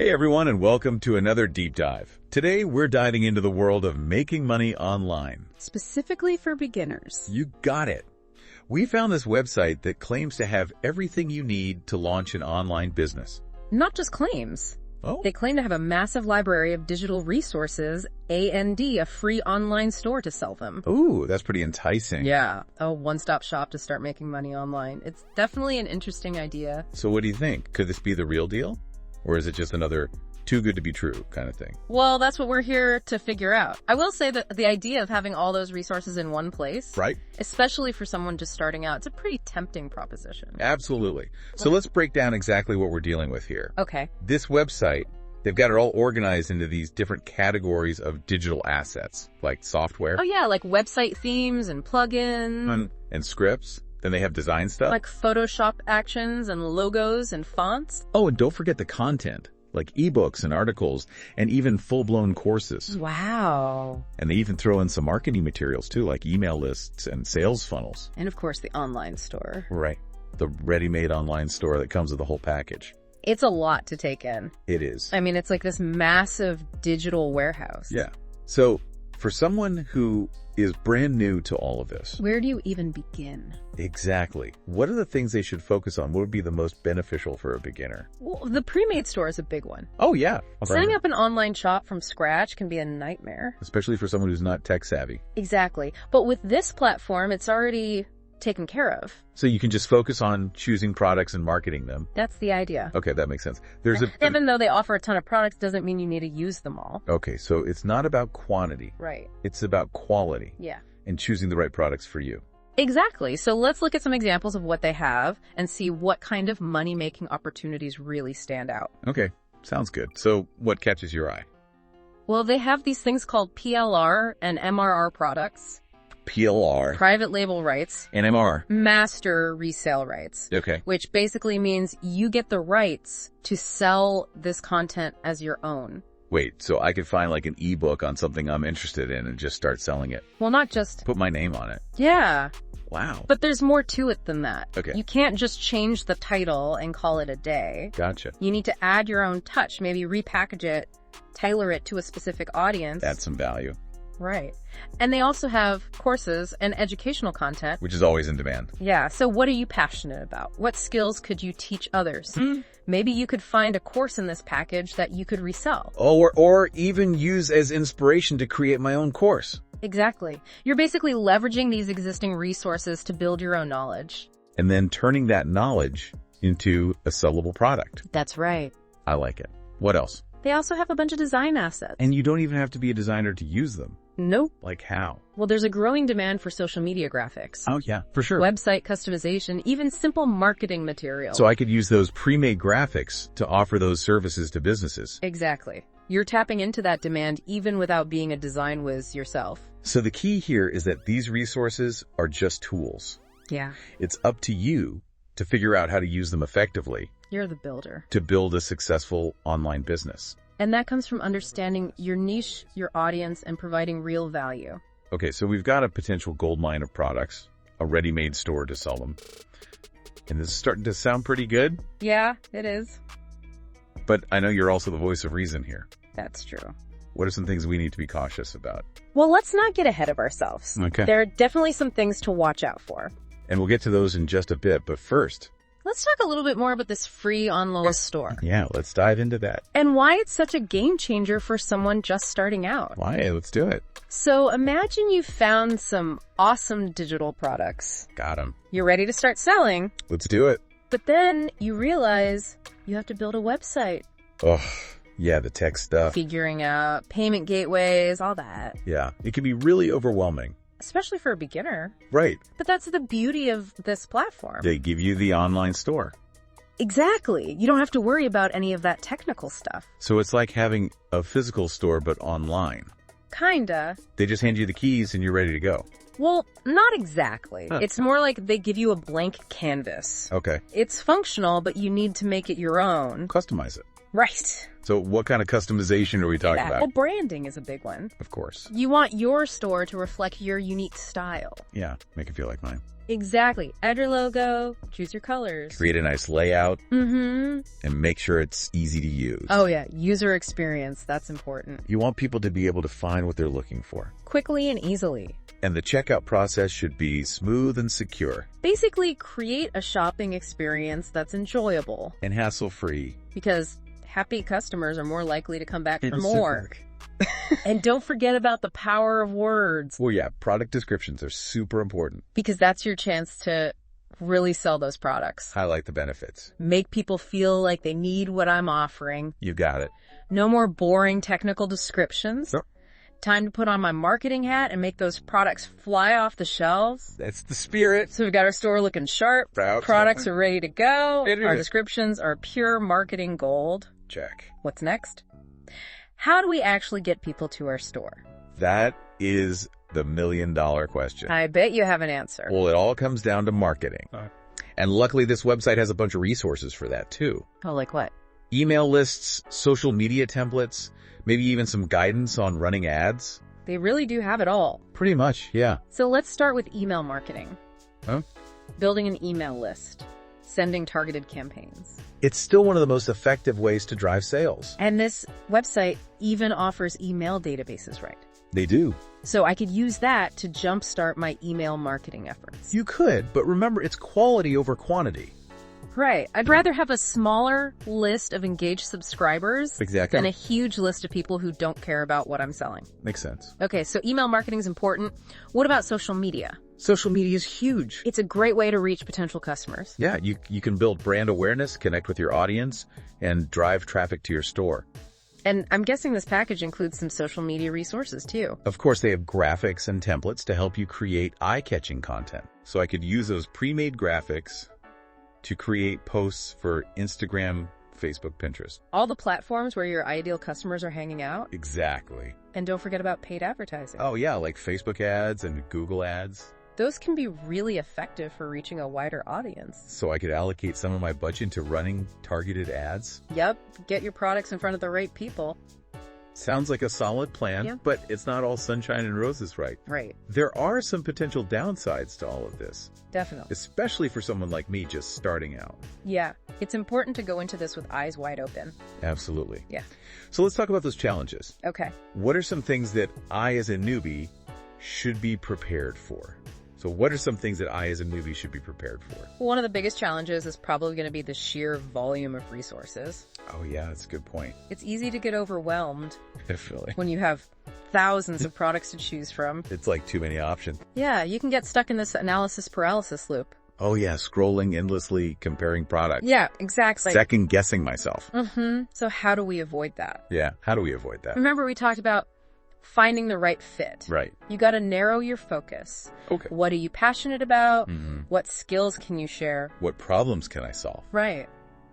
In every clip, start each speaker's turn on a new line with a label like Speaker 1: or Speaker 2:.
Speaker 1: Hey everyone, and welcome to another deep dive. Today we're diving into the world of making money online.
Speaker 2: Specifically for beginners.
Speaker 1: You got it. We found this website that claims to have everything you need to launch an online business.
Speaker 2: Not just claims.
Speaker 1: Oh?
Speaker 2: They claim to have a massive library of digital resources, and a free online store to sell them.
Speaker 1: Ooh, that's pretty enticing.
Speaker 2: Yeah, a one-stop shop to start making money online. It's definitely an interesting idea.
Speaker 1: So what do you think? Could this be the real deal? Or is it just another too good to be true kind of thing?
Speaker 2: Well, that's what we're here to figure out. I will say that the idea of having all those resources in one place,
Speaker 1: Right?
Speaker 2: especially for someone just starting out, it's a pretty tempting proposition.
Speaker 1: Absolutely. So let's break down exactly what we're dealing with here.
Speaker 2: Okay.
Speaker 1: This website, they've got it all organized into these different categories of digital assets, like software
Speaker 2: Oh yeah, like website themes and plugins.
Speaker 1: and scripts. Then they have design stuff.
Speaker 2: Like Photoshop actions and logos and fonts.
Speaker 1: Oh, and don't forget the content, like ebooks and articles, and even full-blown courses.
Speaker 2: Wow.
Speaker 1: And they even throw in some marketing materials too, like email lists and sales funnels.
Speaker 2: And of course, the online store.
Speaker 1: Right. The ready-made online store that comes with the whole package.
Speaker 2: It's a lot to take in.
Speaker 1: It is.
Speaker 2: I mean, it's like this massive digital warehouse.
Speaker 1: Yeah. So for someone who is brand new to all of this.
Speaker 2: Where do you even begin?
Speaker 1: Exactly. What are the things they should focus on? What would be the most beneficial for a beginner?
Speaker 2: Well, the pre-made store is a big one.
Speaker 1: Oh, yeah.
Speaker 2: Setting up an online shop from scratch can be a nightmare.
Speaker 1: Especially for someone who's not tech savvy.
Speaker 2: Exactly. But with this platform, it's already taken care of.
Speaker 1: So you can just focus on choosing products and marketing them.
Speaker 2: That's the idea.
Speaker 1: Okay, that makes sense.
Speaker 2: Even though they offer a ton of products doesn't mean you need to use them all.
Speaker 1: Okay, so it's not about quantity.
Speaker 2: Right.
Speaker 1: It's about quality.
Speaker 2: Yeah.
Speaker 1: And choosing the right products for you.
Speaker 2: Exactly. So let's look at some examples of what they have and see what kind of money-making opportunities really stand out.
Speaker 1: Okay, sounds good. So what catches your eye?
Speaker 2: Well, they have these things called PLR and MRR products.
Speaker 1: PLR.
Speaker 2: Private label rights.
Speaker 1: And MR.
Speaker 2: Master resale rights.
Speaker 1: Okay.
Speaker 2: Which basically means you get the rights to sell this content as your own.
Speaker 1: Wait, so I could find like an ebook on something I'm interested in and just start selling it?
Speaker 2: Well, not just...
Speaker 1: Put my name on it.
Speaker 2: Yeah.
Speaker 1: Wow.
Speaker 2: But there's more to it than that.
Speaker 1: Okay.
Speaker 2: You can't just change the title and call it a day.
Speaker 1: Gotcha.
Speaker 2: You need to add your own touch, maybe repackage it, tailor it to a specific audience.
Speaker 1: Add some value.
Speaker 2: Right. And they also have courses and educational content.
Speaker 1: Which is always in demand.
Speaker 2: Yeah. So what are you passionate about? What skills could you teach others? Maybe you could find a course in this package that you could resell.
Speaker 1: Or even use as inspiration to create my own course.
Speaker 2: Exactly. You're basically leveraging these existing resources to build your own knowledge.
Speaker 1: And then turning that knowledge into a sellable product.
Speaker 2: That's right.
Speaker 1: I like it. What else?
Speaker 2: They also have a bunch of design assets.
Speaker 1: And you don't even have to be a designer to use them.
Speaker 2: Nope.
Speaker 1: Like how?
Speaker 2: Well, there's a growing demand for social media graphics.
Speaker 1: Oh, yeah, for sure.
Speaker 2: Website customization, even simple marketing material.
Speaker 1: So I could use those pre-made graphics to offer those services to businesses.
Speaker 2: Exactly. You're tapping into that demand even without being a design whiz yourself.
Speaker 1: So the key here is that these resources are just tools.
Speaker 2: Yeah.
Speaker 1: It's up to you to figure out how to use them effectively
Speaker 2: You're the builder.
Speaker 1: to build a successful online business.
Speaker 2: And that comes from understanding your niche, your audience, and providing real value.
Speaker 1: Okay, so we've got a potential goldmine of products, a ready-made store to sell them. And this is starting to sound pretty good,
Speaker 2: Yeah, it is.
Speaker 1: but I know you're also the voice of reason here.
Speaker 2: That's true.
Speaker 1: What are some things we need to be cautious about?
Speaker 2: Well, let's not get ahead of ourselves.
Speaker 1: Okay.
Speaker 2: There are definitely some things to watch out for.
Speaker 1: And we'll get to those in just a bit, but first...
Speaker 2: Let's talk a little bit more about this free online store.
Speaker 1: Yeah, let's dive into that.
Speaker 2: And why it's such a game changer for someone just starting out.
Speaker 1: Why? Let's do it.
Speaker 2: So imagine you found some awesome digital products.
Speaker 1: Got 'em.
Speaker 2: You're ready to start selling,
Speaker 1: Let's do it.
Speaker 2: but then you realize you have to build a website,
Speaker 1: Oh, yeah, the tech stuff.
Speaker 2: figuring out payment gateways, all that,
Speaker 1: Yeah, it can be really overwhelming.
Speaker 2: especially for a beginner.
Speaker 1: Right.
Speaker 2: But that's the beauty of this platform.
Speaker 1: They give you the online store.
Speaker 2: Exactly. You don't have to worry about any of that technical stuff.
Speaker 1: So it's like having a physical store, but online.
Speaker 2: Kinda.
Speaker 1: They just hand you the keys and you're ready to go.
Speaker 2: Well, not exactly.
Speaker 1: Huh.
Speaker 2: It's more like they give you a blank canvas.
Speaker 1: Okay.
Speaker 2: It's functional, but you need to make it your own.
Speaker 1: Customize it.
Speaker 2: Right.
Speaker 1: So what kind of customization are we talking
Speaker 2: Well,
Speaker 1: about?
Speaker 2: branding is a big one.
Speaker 1: Of course.
Speaker 2: You want your store to reflect your unique style.
Speaker 1: Yeah, make it feel like mine.
Speaker 2: Exactly. Add your logo, choose your colors.
Speaker 1: Create a nice layout,
Speaker 2: Mm-hmm.
Speaker 1: and make sure it's easy to use.
Speaker 2: Oh yeah, user experience, that's important.
Speaker 1: You want people to be able to find what they're looking for.
Speaker 2: Quickly and easily.
Speaker 1: And the checkout process should be smooth and secure.
Speaker 2: Basically, create a shopping experience that's enjoyable.
Speaker 1: And hassle-free.
Speaker 2: Because happy customers are more likely to come back for
Speaker 1: It's
Speaker 2: more. And don't forget about the power of words.
Speaker 1: Well, yeah, product descriptions are super important.
Speaker 2: Because that's your chance to really sell those products.
Speaker 1: Highlight the benefits.
Speaker 2: Make people feel like they need what I'm offering.
Speaker 1: You got it.
Speaker 2: No more boring technical descriptions.
Speaker 1: Sure.
Speaker 2: Time to put on my marketing hat and make those products fly off the shelves.
Speaker 1: That's the spirit.
Speaker 2: So we've got our store looking sharp.
Speaker 1: Proud.
Speaker 2: Products are ready to go.
Speaker 1: It
Speaker 2: Our
Speaker 1: is.
Speaker 2: descriptions are pure marketing gold.
Speaker 1: Check.
Speaker 2: What's next? How do we actually get people to our store?
Speaker 1: That is the million-dollar question.
Speaker 2: I bet you have an answer.
Speaker 1: Well, it all comes down to marketing. And luckily, this website has a bunch of resources for that, too.
Speaker 2: Oh, like what?
Speaker 1: Email lists, social media templates, maybe even some guidance on running ads.
Speaker 2: They really do have it all.
Speaker 1: Pretty much, yeah.
Speaker 2: So let's start with email marketing.
Speaker 1: Huh?
Speaker 2: Building an email list. Sending targeted campaigns.
Speaker 1: It's still one of the most effective ways to drive sales.
Speaker 2: And this website even offers email databases, right?
Speaker 1: They do.
Speaker 2: So I could use that to jumpstart my email marketing efforts.
Speaker 1: You could, but remember, it's quality over quantity.
Speaker 2: Right. I'd rather have a smaller list of engaged subscribers
Speaker 1: Exactly.
Speaker 2: than a huge list of people who don't care about what I'm selling.
Speaker 1: Makes sense.
Speaker 2: Okay, so email marketing is important. What about social media?
Speaker 1: Social media is huge.
Speaker 2: It's a great way to reach potential customers.
Speaker 1: Yeah, you can build brand awareness, connect with your audience, and drive traffic to your store.
Speaker 2: And I'm guessing this package includes some social media resources too.
Speaker 1: Of course, they have graphics and templates to help you create eye-catching content. So I could use those pre-made graphics to create posts for Instagram, Facebook, Pinterest.
Speaker 2: All the platforms where your ideal customers are hanging out.
Speaker 1: Exactly.
Speaker 2: And don't forget about paid advertising.
Speaker 1: Oh yeah, like Facebook ads and Google ads.
Speaker 2: Those can be really effective for reaching a wider audience.
Speaker 1: So I could allocate some of my budget to running targeted ads.
Speaker 2: Yep, get your products in front of the right people.
Speaker 1: Sounds like a solid plan,
Speaker 2: Yeah.
Speaker 1: but it's not all sunshine and roses, right?
Speaker 2: Right,
Speaker 1: There are some potential downsides to all of this,
Speaker 2: definitely.
Speaker 1: especially for someone like me just starting out.
Speaker 2: Yeah, it's important to go into this with eyes wide open.
Speaker 1: Absolutely.
Speaker 2: Yeah.
Speaker 1: So let's talk about those challenges.
Speaker 2: Okay.
Speaker 1: What are some things that I, as a newbie, should be prepared for? So what are some things that I, as a newbie, should be prepared for?
Speaker 2: One of the biggest challenges is probably going to be the sheer volume of resources.
Speaker 1: Oh yeah, that's a good point.
Speaker 2: It's easy to get overwhelmed
Speaker 1: Definitely.
Speaker 2: when you have thousands of products to choose from.
Speaker 1: It's like too many options.
Speaker 2: Yeah, you can get stuck in this analysis paralysis loop.
Speaker 1: Oh yeah, scrolling endlessly, comparing products.
Speaker 2: Yeah, exactly.
Speaker 1: Second guessing myself.
Speaker 2: So how do we avoid that?
Speaker 1: Yeah, how do we avoid that?
Speaker 2: Remember we talked about finding the right fit.
Speaker 1: Right.
Speaker 2: You got to narrow your focus.
Speaker 1: Okay.
Speaker 2: What are you passionate about?
Speaker 1: Mhm.
Speaker 2: What skills can you share?
Speaker 1: What problems can I solve?
Speaker 2: Right.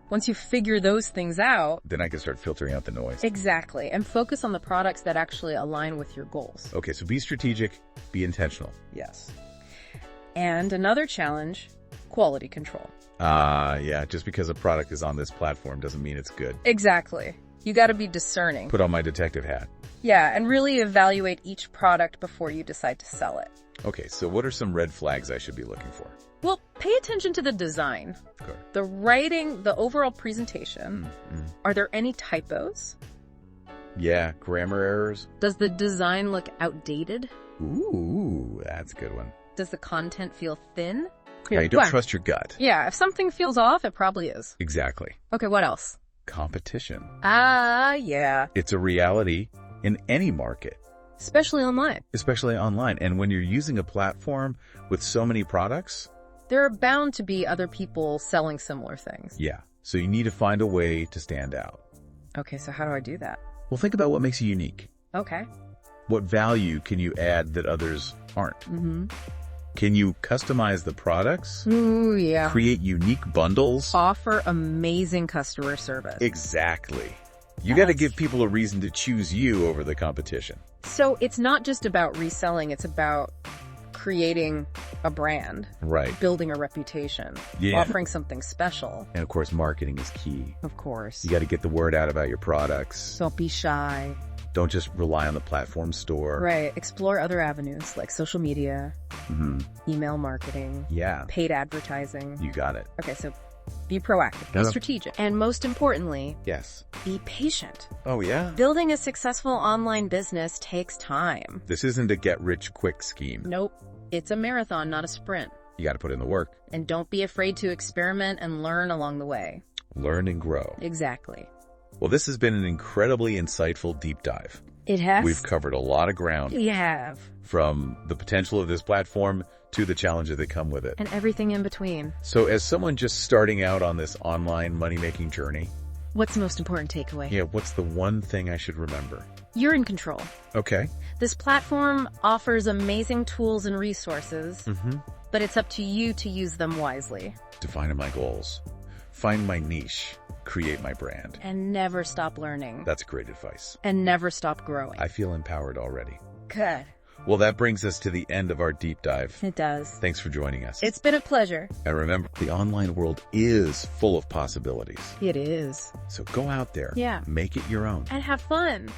Speaker 2: Once you figure those things out,
Speaker 1: Then I can start filtering out the noise.
Speaker 2: exactly, and focus on the products that actually align with your goals.
Speaker 1: Okay, so be strategic, be intentional.
Speaker 2: Yes. And another challenge, quality control.
Speaker 1: Yeah, just because a product is on this platform doesn't mean it's good.
Speaker 2: Exactly. You got to be discerning.
Speaker 1: Put on my detective hat.
Speaker 2: Yeah, and really evaluate each product before you decide to sell it.
Speaker 1: Okay, so what are some red flags I should be looking for?
Speaker 2: Well, pay attention to the design,
Speaker 1: Okay.
Speaker 2: the writing, the overall presentation.
Speaker 1: Mm.
Speaker 2: Are there any typos?
Speaker 1: Yeah, grammar errors.
Speaker 2: Does the design look outdated?
Speaker 1: Ooh, that's a good one.
Speaker 2: Does the content feel thin?
Speaker 1: Yeah, you don't
Speaker 2: Well,
Speaker 1: trust your gut.
Speaker 2: Yeah, if something feels off, it probably is.
Speaker 1: Exactly.
Speaker 2: Okay, what else?
Speaker 1: Competition.
Speaker 2: Yeah.
Speaker 1: It's a reality in any market,
Speaker 2: Especially online.
Speaker 1: especially online. And when you're using a platform with so many products,
Speaker 2: There are bound to be other people selling similar things.
Speaker 1: yeah. So you need to find a way to stand out.
Speaker 2: Okay, so how do I do that?
Speaker 1: Well, think about what makes you unique.
Speaker 2: Okay.
Speaker 1: What value can you add that others aren't?
Speaker 2: Mm-hmm.
Speaker 1: Can you customize the products?
Speaker 2: Ooh, yeah.
Speaker 1: Create unique bundles?
Speaker 2: Offer amazing customer service.
Speaker 1: Exactly. You got to
Speaker 2: Yes.
Speaker 1: give people a reason to choose you over the competition.
Speaker 2: So it's not just about reselling, it's about creating a brand,
Speaker 1: Right.
Speaker 2: building a reputation,
Speaker 1: Yeah.
Speaker 2: offering something special.
Speaker 1: And of course, marketing is key.
Speaker 2: Of course.
Speaker 1: You got to get the word out about your products.
Speaker 2: Don't be shy.
Speaker 1: Don't just rely on the platform store.
Speaker 2: Right. Explore other avenues like social media, email marketing,
Speaker 1: Yeah,
Speaker 2: paid advertising.
Speaker 1: you got it.
Speaker 2: Okay, so be proactive, be
Speaker 1: No.
Speaker 2: strategic, and most importantly,
Speaker 1: Yes.
Speaker 2: be patient.
Speaker 1: Oh, yeah?
Speaker 2: Building a successful online business takes time.
Speaker 1: This isn't a get-rich-quick scheme.
Speaker 2: Nope. It's a marathon, not a sprint.
Speaker 1: You got to put in the work.
Speaker 2: And don't be afraid to experiment and learn along the way.
Speaker 1: Learn and grow.
Speaker 2: Exactly.
Speaker 1: Well, this has been an incredibly insightful deep dive.
Speaker 2: It has.
Speaker 1: We've covered a lot of ground,
Speaker 2: We have.
Speaker 1: from the potential of this platform to the challenges that come with it.
Speaker 2: And everything in between.
Speaker 1: So as someone just starting out on this online money-making journey,
Speaker 2: What's the most important takeaway?
Speaker 1: yeah, what's the one thing I should remember?
Speaker 2: You're in control.
Speaker 1: Okay.
Speaker 2: This platform offers amazing tools and resources, but it's up to you to use them wisely.
Speaker 1: Define my goals. Find my niche. Create my brand.
Speaker 2: And never stop learning.
Speaker 1: That's great advice.
Speaker 2: And never stop growing.
Speaker 1: I feel empowered already.
Speaker 2: Good.
Speaker 1: Well, that brings us to the end of our deep dive.
Speaker 2: It does.
Speaker 1: Thanks for joining us.
Speaker 2: It's been a pleasure.
Speaker 1: And remember, the online world is full of possibilities.
Speaker 2: It is.
Speaker 1: So go out there.
Speaker 2: Yeah.
Speaker 1: Make it your own.
Speaker 2: And have fun.